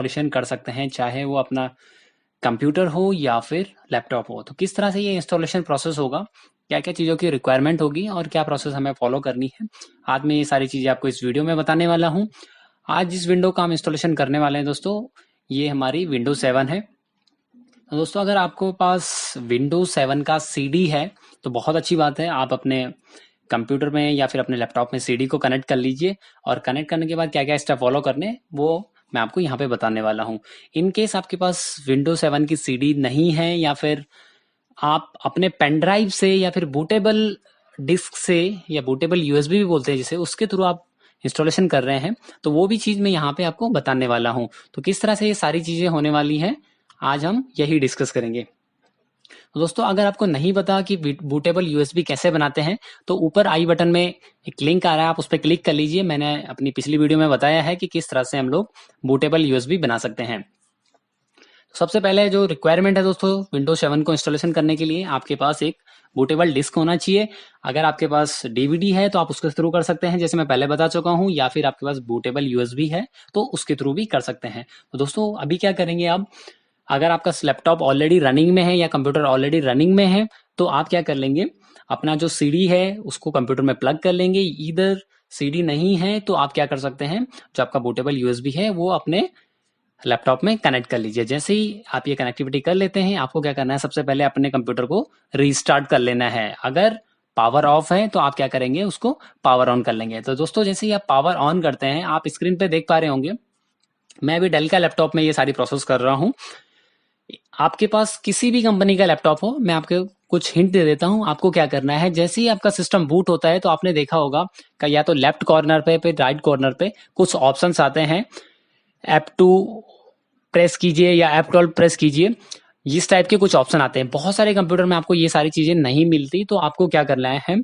Installation कर सकते हैं, चाहे वो अपना कंप्यूटर हो या फिर लैपटॉप हो। तो किस तरह से ये इंस्टॉलेशन प्रोसेस होगा, क्या क्या चीज़ों की रिक्वायरमेंट होगी और क्या प्रोसेस हमें फॉलो करनी है, आज मैं ये सारी चीज़ें आपको इस वीडियो में बताने वाला हूँ। आज जिस विंडो का हम इंस्टॉलेशन करने वाले हैं दोस्तों, ये हमारी विंडो 7 है। तो दोस्तों अगर आपको पास विंडो 7 का सीडी है तो बहुत अच्छी बात है, आप अपने कंप्यूटर में या फिर अपने लैपटॉप में सीडी को कनेक्ट कर लीजिए और कनेक्ट करने के बाद क्या क्या स्टेप फॉलो करने वो मैं आपको यहाँ पे बताने वाला हूँ। इन केस आपके पास विंडो 7 की सीडी नहीं है या फिर आप अपने पेन ड्राइव से या फिर बूटेबल डिस्क से या बूटेबल यूएसबी भी बोलते हैं जिसे, उसके थ्रू आप इंस्टॉलेशन कर रहे हैं, तो वो भी चीज़ मैं यहाँ पे आपको बताने वाला हूँ। तो किस तरह से ये सारी चीज़ें होने वाली हैं आज हम यही डिस्कस करेंगे। तो दोस्तों अगर आपको नहीं पता कि बूटेबल यूएसबी कैसे बनाते हैं तो ऊपर आई बटन में एक लिंक आ रहा है, आप उस पर क्लिक कर लीजिए। मैंने अपनी पिछली वीडियो में बताया है कि किस तरह से हम लोग बूटेबल यूएसबी बना सकते हैं। सबसे पहले जो रिक्वायरमेंट है दोस्तों विंडोज 7 को इंस्टॉलेशन करने के लिए, आपके पास एक बूटेबल डिस्क होना चाहिए। अगर आपके पास डीवीडी है तो आप उसके थ्रू कर सकते हैं, जैसे मैं पहले बता चुका हूं, या फिर आपके पास बूटेबल यूएसबी है तो उसके थ्रू भी कर सकते हैं। तो दोस्तों अभी क्या करेंगे आप, अगर आपका लैपटॉप ऑलरेडी रनिंग में है या कंप्यूटर ऑलरेडी रनिंग में है तो आप क्या कर लेंगे, अपना जो सीडी है उसको कंप्यूटर में प्लग कर लेंगे। इधर सीडी नहीं है तो आप क्या कर सकते हैं, जो आपका बूटेबल यूएसबी है वो अपने लैपटॉप में कनेक्ट कर लीजिए। जैसे ही आप ये कनेक्टिविटी कर लेते हैं, आपको क्या करना है, सबसे पहले अपने कंप्यूटर को रीस्टार्ट कर लेना है। अगर पावर ऑफ है तो आप क्या करेंगे, उसको पावर ऑन कर लेंगे। तो दोस्तों जैसे ही आप पावर ऑन करते हैं, आप स्क्रीन पे देख पा रहे होंगे, मैं अभी डेल का लैपटॉप में ये सारी प्रोसेस कर रहा हूँ। आपके पास किसी भी कंपनी का लैपटॉप हो, मैं आपको कुछ हिंट दे देता हूं। आपको क्या करना है, जैसे ही आपका सिस्टम बूट होता है तो आपने देखा होगा कि या तो लेफ्ट कॉर्नर पे राइट कॉर्नर पे कुछ ऑप्शंस आते हैं, F2 प्रेस कीजिए या F12 प्रेस कीजिए, इस टाइप के कुछ ऑप्शन आते हैं। बहुत सारे कंप्यूटर में आपको ये सारी चीजें नहीं मिलती, तो आपको क्या करना है,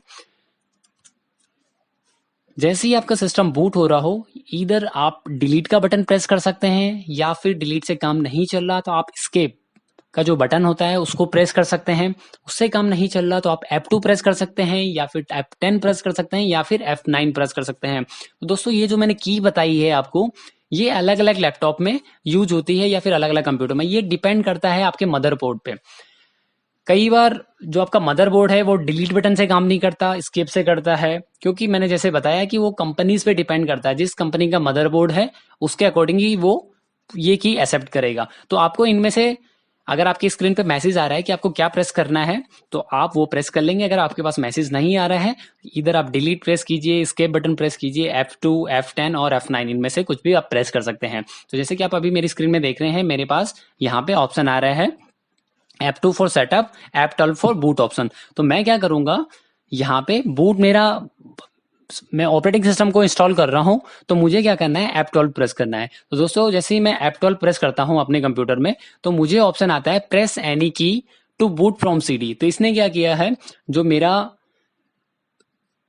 जैसे ही आपका सिस्टम बूट हो रहा हो, इधर आप डिलीट का बटन प्रेस कर सकते हैं, या फिर डिलीट से काम नहीं चल रहा तो आप एस्केप का जो बटन होता है उसको प्रेस कर सकते हैं। उससे काम नहीं चल रहा तो आप F2 प्रेस कर सकते हैं, या फिर F10 प्रेस कर सकते हैं, या फिर F9 प्रेस कर सकते हैं। तो दोस्तों ये जो मैंने की बताई है आपको, ये अलग अलग लैपटॉप में यूज होती है या फिर अलग अलग कंप्यूटर में, ये डिपेंड करता है आपके मदरबोर्ड पे। कई बार जो आपका मदरबोर्ड है वो डिलीट बटन से काम नहीं करता, स्केप से करता है, क्योंकि मैंने जैसे बताया कि वो कंपनीज पे डिपेंड करता है। जिस कंपनी का मदरबोर्ड है उसके अकॉर्डिंग ही वो ये की एक्सेप्ट करेगा। तो आपको इनमें से, अगर आपकी स्क्रीन पे मैसेज आ रहा है कि आपको क्या प्रेस करना है तो आप वो प्रेस कर लेंगे। अगर आपके पास मैसेज नहीं आ रहा है, इधर आप डिलीट प्रेस कीजिए, स्केप बटन प्रेस कीजिए, F2, F10 और F9 इनमें से कुछ भी आप प्रेस कर सकते हैं। तो जैसे कि आप अभी मेरी स्क्रीन में देख रहे हैं, मेरे पास यहाँ पे ऑप्शन आ रहा है F2 for setup, F12 for boot option. तो मैं क्या करूंगा, यहाँ पे बूट मेरा, मैं ऑपरेटिंग सिस्टम को इंस्टॉल कर रहा हूं तो मुझे क्या करना है, F12 प्रेस करना है। तो दोस्तों जैसे ही मैं F12 प्रेस करता हूं अपने कंप्यूटर में, तो मुझे ऑप्शन आता है प्रेस एनी की टू बूट फ्रॉम सीडी। तो इसने क्या किया है, जो मेरा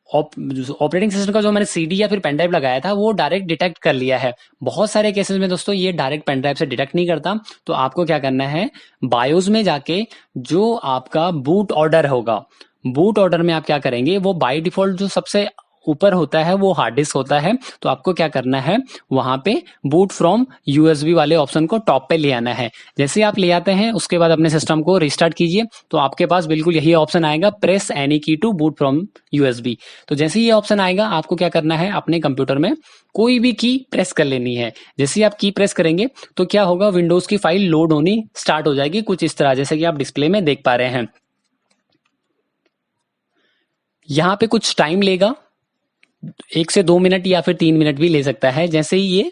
ऑपरेटिंग सिस्टम का जो मैंने सीडी या फिर पेन ड्राइव लगाया था वो डायरेक्ट डिटेक्ट कर लिया है। बहुत सारे केसेस में दोस्तों ये डायरेक्ट पेन ड्राइव से डिटेक्ट नहीं करता। तो आपको क्या करना है, बायोस में जाके जो आपका बूट ऑर्डर होगा, बूट ऑर्डर में आप क्या करेंगे, वो बाय डिफॉल्ट जो सबसे ऊपर होता है वो हार्ड डिस्क होता है। तो आपको क्या करना है, वहां पे बूट फ्रॉम यूएसबी वाले ऑप्शन को टॉप पे ले आना है। जैसे आप ले आते हैं उसके बाद अपने सिस्टम को रिस्टार्ट कीजिए, तो आपके पास बिल्कुल यही ऑप्शन आएगा, प्रेस एनी की टू बूट फ्रॉम यूएसबी। तो जैसे ये ऑप्शन आएगा, आपको क्या करना है, अपने कंप्यूटर में कोई भी की प्रेस कर लेनी है। जैसे ही आप की प्रेस करेंगे तो क्या होगा, विंडोज की फाइल लोड होनी स्टार्ट हो जाएगी कुछ इस तरह, जैसे कि आप डिस्प्ले में देख पा रहे हैं। यहाँ पे कुछ टाइम लेगा, 1 से 2 मिनट या फिर 3 मिनट भी ले सकता है। जैसे ही ये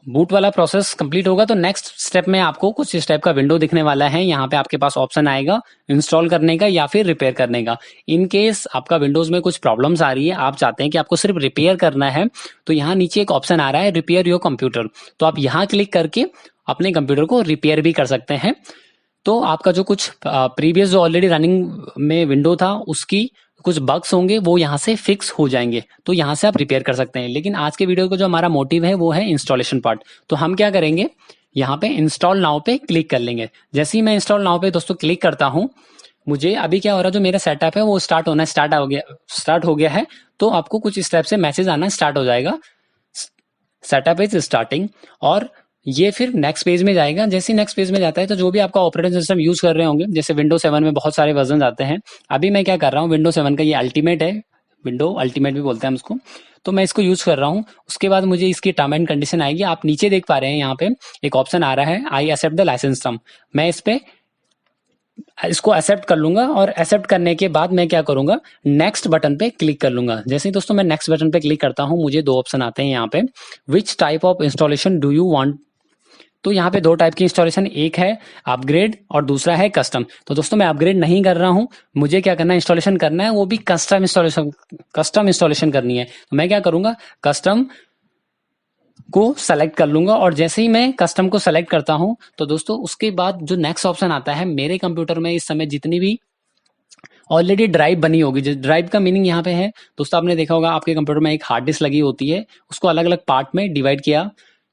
बूट वाला प्रोसेस कंप्लीट होगा तो नेक्स्ट स्टेप में आपको कुछ इस टाइप का विंडो दिखने वाला है। यहाँ पे आपके पास ऑप्शन आएगा इंस्टॉल करने का या फिर रिपेयर करने का। इन केस आपका विंडोज में कुछ प्रॉब्लम्स आ रही है, आप चाहते हैं कि आपको सिर्फ रिपेयर करना है, तो यहाँ नीचे एक ऑप्शन आ रहा है रिपेयर योर कंप्यूटर। तो आप यहाँ क्लिक करके अपने कंप्यूटर को रिपेयर भी कर सकते हैं। तो आपका जो कुछ प्रीवियस जो ऑलरेडी रनिंग में विंडो था उसकी कुछ बग्स होंगे वो यहाँ से फिक्स हो जाएंगे, तो यहाँ से आप रिपेयर कर सकते हैं। लेकिन आज के वीडियो का जो हमारा मोटिव है वो है इंस्टॉलेशन पार्ट। तो हम क्या करेंगे, यहाँ पे इंस्टॉल नाउ पे क्लिक कर लेंगे। जैसे ही मैं इंस्टॉल नाउ पे दोस्तों क्लिक करता हूँ, मुझे अभी क्या हो रहा है, जो मेरा सेटअप है वो स्टार्ट हो गया है। तो आपको कुछ इस टाइप से मैसेज आना स्टार्ट हो जाएगा, सेटअप इज स्टार्टिंग। और ये फिर नेक्स्ट पेज में जाएगा। जैसे ही नेक्स्ट पेज में जाता है तो जो भी आपका ऑपरेटिंग सिस्टम यूज कर रहे होंगे, जैसे विंडो 7 में बहुत सारे वर्जन आते हैं। अभी मैं क्या कर रहा हूँ, विंडो 7 का ये अल्टीमेट है, विंडो अल्टीमेट भी बोलते हैं हम इसको। तो मैं इसको यूज कर रहा हूँ। उसके बाद मुझे इसकी टर्म एंड कंडीशन आएगी। आप नीचे देख पा रहे हैं यहाँ पे एक ऑप्शन आ रहा है, I accept the license term. मैं इस पे इसको एक्सेप्ट कर लूंगा और एक्सेप्ट करने के बाद मैं क्या करूंगा, नेक्स्ट बटन पे क्लिक कर लूंगा। जैसे ही दोस्तों मैं नेक्स्ट बटन पे क्लिक करता हूं, मुझे दो ऑप्शन आते हैं यहाँ पे, which type of installation do you want. तो यहाँ पे दो टाइप की इंस्टॉलेशन, एक है अपग्रेड और दूसरा है कस्टम। तो दोस्तों मैं अपग्रेड नहीं कर रहा हूं, मुझे क्या करना है, इंस्टॉलेशन करना है, वो भी कस्टम इंस्टॉलेशन करनी है। तो मैं क्या करूंगा, कस्टम को सेलेक्ट कर लूंगा। और जैसे ही मैं कस्टम को सेलेक्ट करता हूं तो दोस्तों उसके बाद जो नेक्स्ट ऑप्शन आता है, मेरे कंप्यूटर में इस समय जितनी भी ऑलरेडी ड्राइव बनी होगी, जिस ड्राइव का मीनिंग यहाँ पे है दोस्तों, आपने देखा होगा आपके कंप्यूटर में एक हार्ड डिस्क लगी होती है, उसको अलग अलग पार्ट में डिवाइड किया,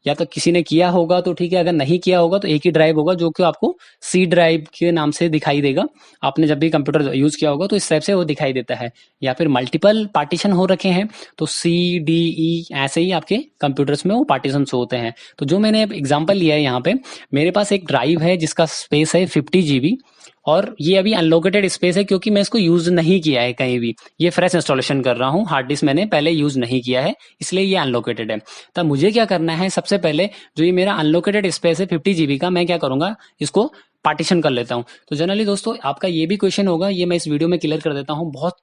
या तो किसी ने किया होगा तो ठीक है, अगर नहीं किया होगा तो एक ही ड्राइव होगा जो कि आपको सी ड्राइव के नाम से दिखाई देगा। आपने जब भी कंप्यूटर यूज किया होगा तो इस टाइप से वो दिखाई देता है। या फिर मल्टीपल पार्टीशन हो रखे हैं तो C, D, E ऐसे ही आपके कंप्यूटर्स में वो पार्टीशन होते हैं। तो जो मैंने एग्जाम्पल लिया है यहाँ पे, मेरे पास एक ड्राइव है जिसका स्पेस है 50 GB, और ये अभी अनलोकेटेड स्पेस है क्योंकि मैं इसको यूज नहीं किया है कहीं भी। ये फ्रेश इंस्टॉलेशन कर रहा हूँ, हार्ड डिस्क मैंने पहले यूज नहीं किया है, इसलिए ये अनलोकेटेड है। तब मुझे क्या करना है, सबसे पहले जो ये मेरा अनलोकेटेड स्पेस है 50 GB का, मैं क्या करूंगा, इसको पार्टीशन कर लेता हूँ। तो जनरली दोस्तों आपका ये भी क्वेश्चन होगा, ये मैं इस वीडियो में क्लियर कर देता हूँ। बहुत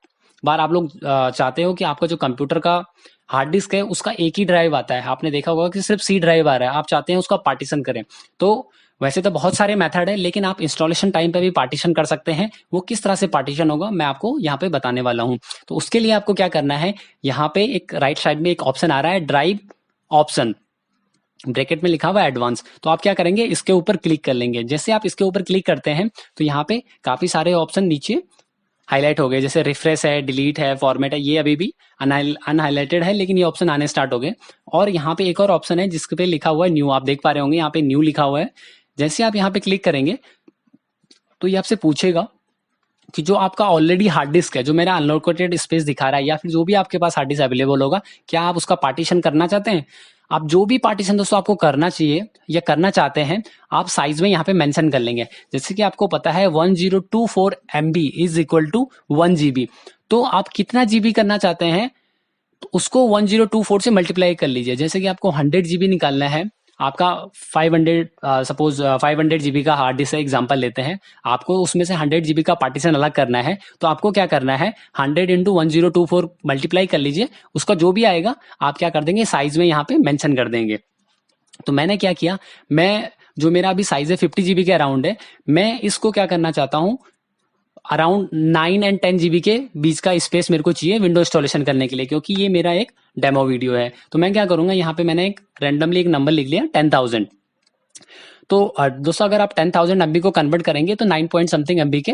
बार आप लोग चाहते हो कि आपका जो कंप्यूटर का हार्ड डिस्क है उसका एक ही ड्राइव आता है, आपने देखा होगा कि सिर्फ सी ड्राइव आ रहा है, आप चाहते हैं उसका पार्टीशन करें। तो वैसे तो बहुत सारे मेथड है, लेकिन आप इंस्टॉलेशन टाइम पे भी पार्टीशन कर सकते हैं। वो किस तरह से पार्टीशन होगा मैं आपको यहाँ पे बताने वाला हूँ। तो उसके लिए आपको क्या करना है, यहाँ पे एक राइट साइड में एक ऑप्शन आ रहा है, ड्राइव ऑप्शन, ब्रैकेट में लिखा हुआ है एडवांस। तो आप क्या करेंगे, इसके ऊपर क्लिक कर लेंगे। जैसे आप इसके ऊपर क्लिक करते हैं तो यहाँ पे काफी सारे ऑप्शन नीचे हाईलाइट हो गए, जैसे रिफ्रेश है, डिलीट है, फॉर्मेट है, ये अभी भी अनहाइलाइटेड है, लेकिन ये ऑप्शन आने स्टार्ट हो गए। और यहाँ पे एक और ऑप्शन है जिसके पे लिखा हुआ है न्यू, आप देख पा रहे होंगे यहाँ पे न्यू लिखा हुआ है। जैसे आप यहाँ पे क्लिक करेंगे तो ये आपसे पूछेगा कि जो आपका ऑलरेडी हार्ड डिस्क है, जो मेरा अनलोकेटेड स्पेस दिखा रहा है, या फिर जो भी आपके पास हार्ड डिस्क अवेलेबल होगा, क्या आप उसका पार्टीशन करना चाहते हैं। आप जो भी पार्टीशन दोस्तों आपको करना चाहिए या करना चाहते हैं, आप साइज में यहाँ पे मेंशन कर लेंगे। जैसे कि आपको पता है 1024 MB is equal to 1 GB। तो आप कितना जीबी करना चाहते हैं तो उसको 1024 से मल्टीप्लाई कर लीजिए। जैसे कि आपको 100 GB निकालना है, आपका 500 सपोज 500 GB का हार्ड डिस्क है, एग्जांपल लेते हैं, आपको उसमें से 100 GB का पार्टीशन अलग करना है। तो आपको क्या करना है, 100 इंटू 1024 मल्टीप्लाई कर लीजिए, उसका जो भी आएगा आप क्या कर देंगे, साइज में यहाँ पे मेंशन कर देंगे। तो मैंने क्या किया, मैं जो मेरा अभी साइज है 50 GB के अराउंड है, मैं इसको क्या करना चाहता हूँ, अराउंड 9 एंड 10 GB के बीच का स्पेस मेरे को चाहिए विंडो इंस्टॉलेशन करने के लिए, क्योंकि ये मेरा एक डेमो वीडियो है। तो मैं क्या करूंगा, यहाँ पे मैंने एक रैंडमली एक नंबर लिख लिया 10,000। तो दोस्तों अगर आप 10,000 MB को कन्वर्ट करेंगे तो 9 पॉइंट समथिंग MB के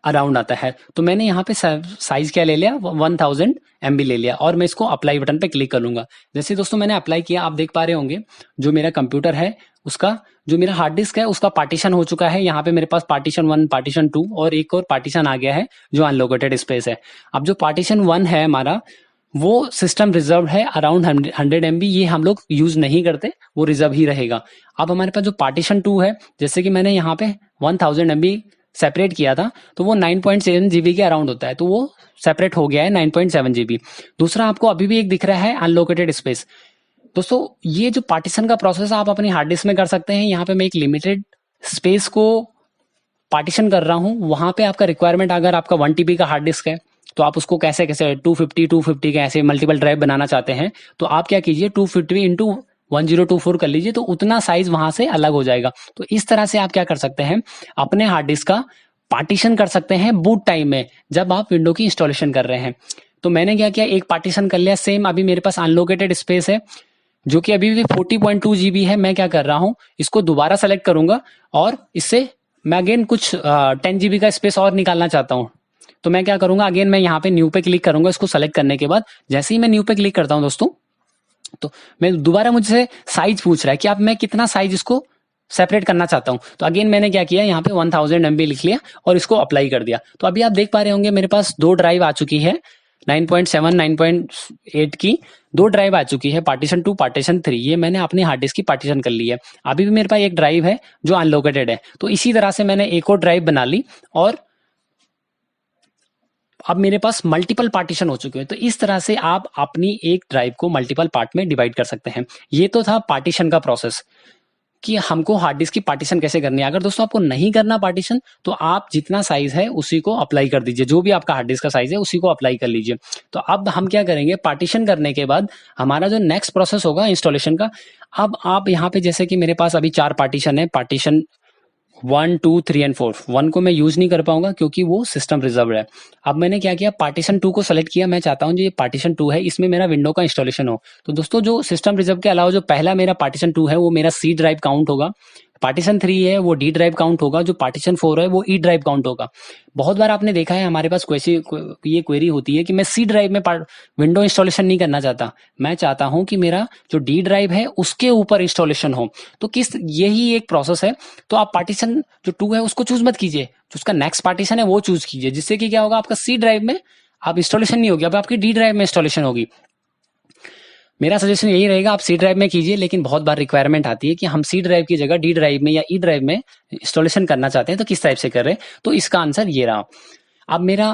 अराउंड आता है। तो मैंने यहाँ पे साइज क्या ले लिया, 1000 MB ले लिया, और मैं इसको अप्लाई बटन पे क्लिक कर लूंगा। जैसे दोस्तों मैंने अप्लाई किया, आप देख पा रहे होंगे जो मेरा कंप्यूटर है उसका, जो मेरा हार्ड डिस्क है उसका पार्टीशन हो चुका है। यहाँ पे मेरे पास पार्टीशन 1, पार्टीशन 2 और एक और पार्टीशन आ गया है जो अनलोकेटेड स्पेस है। अब जो पार्टीशन 1 है हमारा, वो सिस्टम रिजर्व है अराउंड 100 MB, ये हम लोग यूज नहीं करते, वो रिजर्व ही रहेगा। अब हमारे पास जो पार्टीशन 2 है, जैसे कि मैंने यहाँ पे 1000 MB सेपरेट किया था, तो वो 9.7 GB के अराउंड होता है, तो वो सेपरेट हो गया है 9.7 GB। दूसरा आपको अभी भी एक दिख रहा है अनलोकेटेड स्पेस। दोस्तों ये जो पार्टीशन का प्रोसेस आप अपनी हार्ड डिस्क में कर सकते हैं। यहाँ पे मैं एक लिमिटेड स्पेस को पार्टीशन कर रहा हूँ, वहां पे आपका रिक्वायरमेंट, अगर आपका 1 TB का हार्ड डिस्क है तो आप उसको कैसे कैसे 250 के ऐसे मल्टीपल ड्राइव बनाना चाहते हैं, तो आप क्या कीजिए 250 इंटू 1024 कर लीजिए, तो उतना साइज वहां से अलग हो जाएगा। तो इस तरह से आप क्या कर सकते हैं, अपने हार्ड डिस्क का पार्टीशन कर सकते हैं बूट टाइम में, जब आप विंडो की इंस्टॉलेशन कर रहे हैं। तो मैंने क्या किया, एक पार्टीशन कर लिया। सेम अभी मेरे पास अनलोकेटेड स्पेस है जो कि अभी भी 40.2 GB है। मैं क्या कर रहा हूं, इसको दोबारा सेलेक्ट करूंगा और इससे मैं अगेन कुछ 10 GB का स्पेस और निकालना चाहता हूं। तो मैं क्या करूंगा, अगेन मैं यहाँ पे न्यू पे क्लिक करूंगा। इसको सेलेक्ट करने के बाद जैसे ही मैं न्यू पे क्लिक करता हूं दोस्तों, तो मैं दोबारा मुझसे साइज पूछ रहा है कि अब मैं कितना साइज इसको सेपरेट करना चाहता हूं। तो अगेन मैंने क्या किया, यहाँ पे 1000 MB लिख लिया और इसको अप्लाई कर दिया। तो अभी आप देख पा रहे होंगे मेरे पास दो ड्राइव आ चुकी है, 9.7, 9.8 की दो ड्राइव आ चुकी है, पार्टीशन 2, पार्टीशन 3, ये मैंने अपनी हार्ड डिस्क की पार्टीशन कर ली है। अभी भी मेरे पास एक ड्राइव है जो अनलोकेटेड है, तो इसी तरह से मैंने एक और ड्राइव बना ली और अब मेरे पास मल्टीपल पार्टीशन हो चुके हैं। तो इस तरह से आप अपनी एक ड्राइव को मल्टीपल पार्ट में डिवाइड कर सकते हैं। ये तो था पार्टीशन का प्रोसेस कि हमको हार्ड डिस्क की पार्टीशन कैसे करनी है। अगर दोस्तों आपको नहीं करना पार्टीशन, तो आप जितना साइज है उसी को अप्लाई कर दीजिए, जो भी आपका हार्ड डिस्क का साइज है उसी को अप्लाई कर लीजिए। तो अब हम क्या करेंगे, पार्टीशन करने के बाद हमारा जो नेक्स्ट प्रोसेस होगा इंस्टॉलेशन का, अब आप यहाँ पे जैसे कि मेरे पास अभी 4 पार्टीशन है, पार्टीशन 1, 2, 3 एंड 4। 1 को मैं यूज नहीं कर पाऊंगा क्योंकि वो सिस्टम रिजर्व है। अब मैंने क्या किया, पार्टीशन 2 को सेलेक्ट किया। मैं चाहता हूं जो ये पार्टीशन 2 है इसमें मेरा विंडो का इंस्टॉलेशन हो। तो दोस्तों जो सिस्टम रिजर्व के अलावा जो पहला मेरा पार्टीशन 2 है वो मेरा सी ड्राइव काउंट होगा, पार्टीशन 3 है वो डी ड्राइव काउंट होगा, जो पार्टीशन 4 है वो ई ड्राइव काउंट होगा। बहुत बार आपने देखा है हमारे पास ये क्वेरी होती है कि मैं सी ड्राइव में विंडो इंस्टॉलेशन नहीं करना चाहता, मैं चाहता हूं कि मेरा जो डी ड्राइव है उसके ऊपर इंस्टॉलेशन हो। तो यही एक प्रोसेस है। तो आप पार्टीशन जो 2 है उसको चूज मत कीजिए, जो उसका नेक्स्ट पार्टीशन है वो चूज कीजिए, जिससे कि क्या होगा, आपका सी ड्राइव में आप इंस्टॉलेशन नहीं होगी, अब आपकी डी ड्राइव में इंस्टॉलेशन होगी। मेरा सजेशन यही रहेगा, आप सी ड्राइव में कीजिए, लेकिन बहुत बार रिक्वायरमेंट आती है कि हम सी ड्राइव की जगह डी ड्राइव में या ई ड्राइव में इंस्टॉलेशन करना चाहते हैं, तो किस टाइप से कर रहे हैं। तो इसका आंसर ये रहा। अब मेरा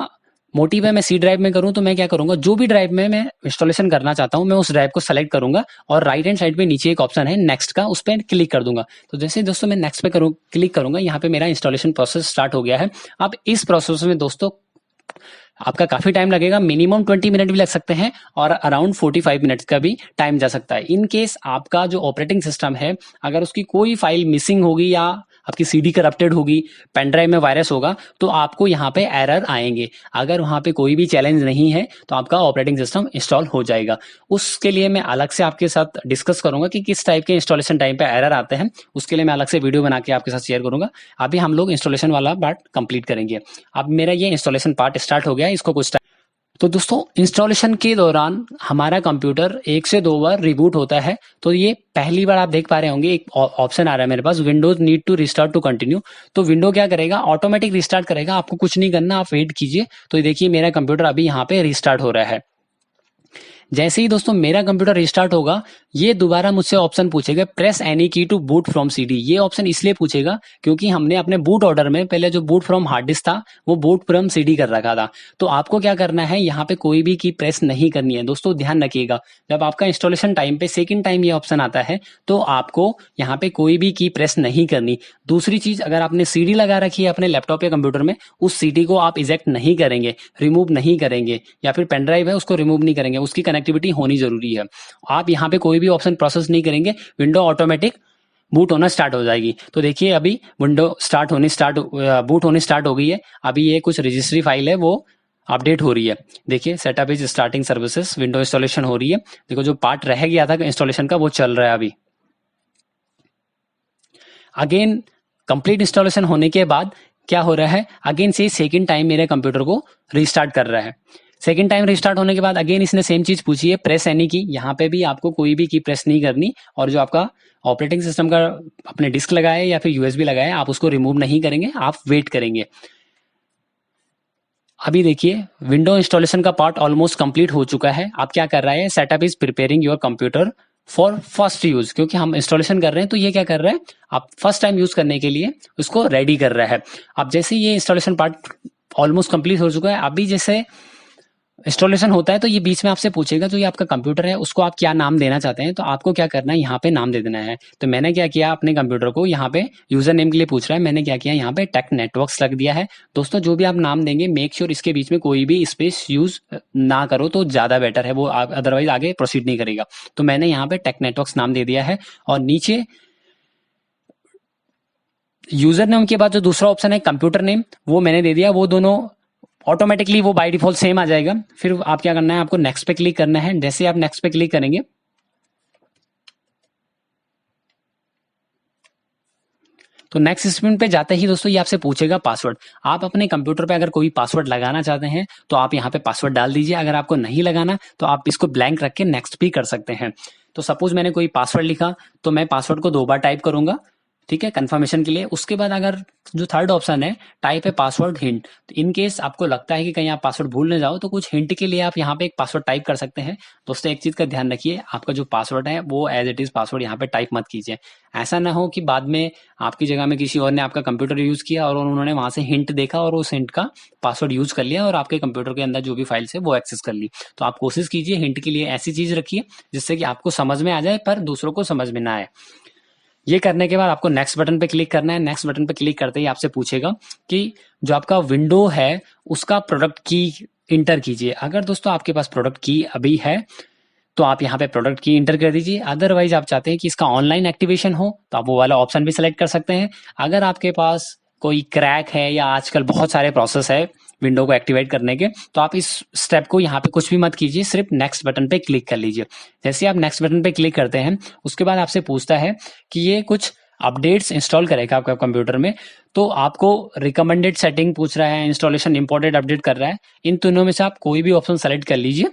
मोटिव है मैं सी ड्राइव में करूं, तो मैं क्या करूंगा, जो भी ड्राइव में मैं इंस्टॉलेशन करना चाहता हूं मैं उस ड्राइव को सेलेक्ट करूंगा और राइट हैंड साइड पे नीचे एक ऑप्शन है नेक्स्ट का, उस पर क्लिक कर दूंगा। तो जैसे दोस्तों मैं नेक्स्ट पे क्लिक करूंगा, यहाँ पे मेरा इंस्टॉलेशन प्रोसेस स्टार्ट हो गया है। अब इस प्रोसेस में दोस्तों आपका काफी टाइम लगेगा, मिनिमम 20 मिनट भी लग सकते हैं और अराउंड 45 मिनट्स का भी टाइम जा सकता है। इन केस आपका जो ऑपरेटिंग सिस्टम है अगर उसकी कोई फाइल मिसिंग होगी या आपकी सीडी करप्टेड होगी, पेन ड्राइव में वायरस होगा, तो आपको यहाँ पे एरर आएंगे। अगर वहां पे कोई भी चैलेंज नहीं है तो आपका ऑपरेटिंग सिस्टम इंस्टॉल हो जाएगा। उसके लिए मैं अलग से आपके साथ डिस्कस करूंगा कि किस टाइप के इंस्टॉलेशन टाइम पे एरर आते हैं, उसके लिए मैं अलग से वीडियो बना के आपके साथ शेयर करूंगा। अभी हम लोग इंस्टॉलेशन वाला पार्ट कंप्लीट करेंगे। अब मेरा ये इंस्टॉलेशन पार्ट स्टार्ट हो गया, इसको कुछ तो दोस्तों इंस्टॉलेशन के दौरान हमारा कंप्यूटर 1 से 2 बार रिबूट होता है। तो ये पहली बार आप देख पा रहे होंगे एक ऑप्शन आ रहा है मेरे पास, Windows need to restart to continue. तो विंडो क्या करेगा, ऑटोमेटिक रिस्टार्ट करेगा, आपको कुछ नहीं करना, आप वेट कीजिए। तो देखिए मेरा कंप्यूटर अभी यहाँ पे रिस्टार्ट हो रहा है। जैसे ही दोस्तों मेरा कंप्यूटर रिस्टार्ट होगा, ये दोबारा मुझसे ऑप्शन पूछेगा प्रेस एनी की टू बूट फ्रॉम सीडी। ये ऑप्शन इसलिए पूछेगा क्योंकि हमने अपने बूट ऑर्डर में पहले जो बूट फ्रॉम हार्ड डिस्क था वो बूट फ्रॉम सीडी कर रखा था। तो आपको क्या करना है, यहाँ पे कोई भी की प्रेस नहीं करनी है। दोस्तों ध्यान रखिएगा, जब आपका इंस्टॉलेशन टाइम पे सेकंड टाइम ये ऑप्शन आता है तो आपको यहाँ पे कोई भी की प्रेस नहीं करनी। दूसरी चीज, अगर आपने सीडी लगा रखी है अपने लैपटॉप या कंप्यूटर में, उस सीडी को आप इजेक्ट नहीं करेंगे, रिमूव नहीं करेंगे, या फिर पेन ड्राइव है उसको रिमूव नहीं करेंगे, उसकी कनेक्टिविटी होनी जरूरी है। आप यहाँ पे कोई भी ऑप्शन प्रोसेस नहीं करेंगे, विंडो ऑटोमेटिक बूट होना स्टार्ट हो जाएगी। तो देखिए अभी विंडो बूट होनी स्टार्ट हो गई है। अभी ये कुछ रजिस्ट्री फाइल है वो अपडेट हो रही है। देखिए setup is starting services, window installation हो रही है। देखो जो पार्ट रह गया था इंस्टॉलेशन का वो चल रहा है अभी। अगेन कंप्लीट इंस्टॉलेशन होने के बाद क्या हो रहा है, अगेन से सेकंड टाइम मेरे कंप्यूटर को रिस्टार्ट कर रहा है। सेकंड टाइम रिस्टार्ट होने के बाद अगेन इसने सेम चीज पूछी है, प्रेस एनी की। यहाँ पे भी आपको कोई भी की प्रेस नहीं करनी, और जो आपका ऑपरेटिंग सिस्टम का अपने डिस्क लगाए या फिर यूएसबी लगाए आप उसको रिमूव नहीं करेंगे, आप वेट करेंगे। अभी देखिए विंडो इंस्टॉलेशन का पार्ट ऑलमोस्ट कंप्लीट हो चुका है। आप क्या कर रहा है, setup is preparing your computer for first use. क्योंकि हम इंस्टॉलेशन कर रहे हैं तो ये क्या कर रहा है, आप फर्स्ट टाइम यूज करने के लिए उसको रेडी कर रहा है। अब जैसे ये इंस्टॉलेशन पार्ट ऑलमोस्ट कंप्लीट हो चुका है, अभी जैसे इंस्टॉलेशन होता है तो ये बीच में आपसे पूछेगा जो ये आपका कंप्यूटर है उसको आप क्या नाम देना चाहते हैं। तो आपको क्या करना है, यहाँ पे नाम दे देना है। तो मैंने क्या किया, अपने कंप्यूटर को यहाँ पे यूजर नेम के लिए पूछ रहा है, मैंने क्या किया यहाँ पे टेक नेटवर्क्स रख दिया है। दोस्तों जो भी आप नाम देंगे मेक श्योर इसके बीच में कोई भी स्पेस यूज ना करो तो ज्यादा बेटर है, वो अदरवाइज आगे प्रोसीड नहीं करेगा। तो मैंने यहाँ पे टेक नेटवर्क्स नाम दे दिया है, और नीचे यूजर नेम के बाद जो दूसरा ऑप्शन है कंप्यूटर नेम वो मैंने दे दिया। वो दोनों ऑटोमेटिकली वो बाय डिफॉल्ट सेम आ जाएगा। फिर आप क्या करना है, आपको नेक्स्ट पे क्लिक करना है। जैसे आप नेक्स्ट पे क्लिक करेंगे तो नेक्स्ट स्क्रीन पे जाते ही दोस्तों ये आपसे पूछेगा पासवर्ड। आप अपने कंप्यूटर पे अगर कोई पासवर्ड लगाना चाहते हैं तो आप यहाँ पे पासवर्ड डाल दीजिए। अगर आपको नहीं लगाना तो आप इसको ब्लैंक रख के नेक्स्ट भी कर सकते हैं। तो सपोज मैंने कोई पासवर्ड लिखा तो मैं पासवर्ड को 2 बार टाइप करूंगा, ठीक है, कंफर्मेशन के लिए। उसके बाद अगर जो थर्ड ऑप्शन है, टाइप है पासवर्ड हिंट, तो इन केस आपको लगता है कि कहीं आप पासवर्ड भूल न जाओ तो कुछ हिंट के लिए आप यहाँ पे एक पासवर्ड टाइप कर सकते हैं। दोस्तों एक चीज का ध्यान रखिए, आपका जो पासवर्ड है वो एज इट इज पासवर्ड यहाँ पे टाइप मत कीजिए। ऐसा ना हो कि बाद में आपकी जगह में किसी और ने आपका कंप्यूटर यूज किया और उन्होंने वहां से हिंट देखा और उस हिंट का पासवर्ड यूज कर लिया और आपके कंप्यूटर के अंदर जो भी फाइल्स है वो एक्सेस कर ली। तो आप कोशिश कीजिए हिंट के लिए ऐसी चीज रखिए जिससे कि आपको समझ में आ जाए पर दूसरों को समझ में ना आए। ये करने के बाद आपको नेक्स्ट बटन पे क्लिक करना है। नेक्स्ट बटन पे क्लिक करते ही आपसे पूछेगा कि जो आपका विंडो है उसका प्रोडक्ट की इंटर कीजिए। अगर दोस्तों आपके पास प्रोडक्ट की अभी है तो आप यहाँ पे प्रोडक्ट की इंटर कर दीजिए। अदरवाइज आप चाहते हैं कि इसका ऑनलाइन एक्टिवेशन हो तो आप वो वाला ऑप्शन भी सिलेक्ट कर सकते हैं। अगर आपके पास कोई क्रैक है या आजकल बहुत सारे प्रोसेस है विंडो को एक्टिवेट करने के, तो आप इस स्टेप को यहाँ पे कुछ भी मत कीजिए, सिर्फ नेक्स्ट बटन पे क्लिक कर लीजिए। जैसे आप नेक्स्ट बटन पे क्लिक करते हैं उसके बाद आपसे पूछता है कि ये कुछ अपडेट्स इंस्टॉल करेगा आपका कंप्यूटर में, तो आपको रिकमेंडेड सेटिंग पूछ रहा है, इंस्टॉलेशन इंपोर्टेड अपडेट कर रहा है। इन तीनों में से आप कोई भी ऑप्शन सेलेक्ट कर लीजिए,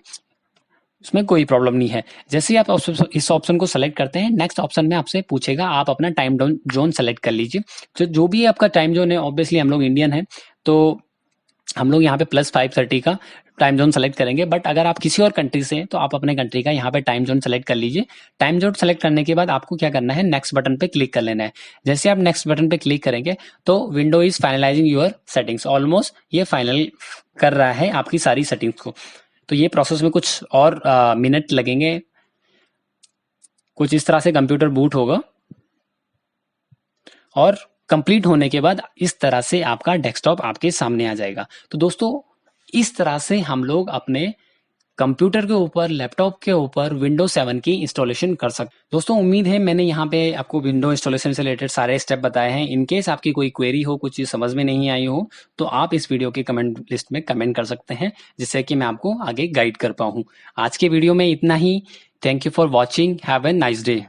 उसमें कोई प्रॉब्लम नहीं है। जैसे ही आप इस ऑप्शन को सेलेक्ट करते हैं, नेक्स्ट ऑप्शन में आपसे पूछेगा आप अपना टाइम जोन सेलेक्ट कर लीजिए। तो जो भी आपका टाइम जोन है, ऑब्वियसली हम लोग इंडियन है तो हम लोग यहाँ पे +5:30 का टाइम जोन सेलेक्ट करेंगे। बट अगर आप किसी और कंट्री से हैं तो आप अपने कंट्री का यहाँ पे टाइम जोन सेलेक्ट कर लीजिए। टाइम जोन सेलेक्ट करने के बाद आपको क्या करना है, नेक्स्ट बटन पे क्लिक कर लेना है। जैसे आप नेक्स्ट बटन पे क्लिक करेंगे तो window is finalizing your settings, almost ये फाइनल कर रहा है आपकी सारी सेटिंग्स को। तो ये प्रोसेस में कुछ और मिनट लगेंगे। कुछ इस तरह से कंप्यूटर बूट होगा और कंप्लीट होने के बाद इस तरह से आपका डेस्कटॉप आपके सामने आ जाएगा। तो दोस्तों इस तरह से हम लोग अपने कंप्यूटर के ऊपर, लैपटॉप के ऊपर विंडोज 7 की इंस्टॉलेशन कर सकते। दोस्तों उम्मीद है मैंने यहाँ पे आपको विंडो इंस्टॉलेशन से रिलेटेड सारे स्टेप बताए हैं। इनकेस आपकी कोई क्वेरी हो, कुछ चीज समझ में नहीं आई हो, तो आप इस वीडियो के कमेंट लिस्ट में कमेंट कर सकते हैं जिससे कि मैं आपको आगे गाइड कर पाऊँ। आज के वीडियो में इतना ही। Thank you for watching. Have a nice day.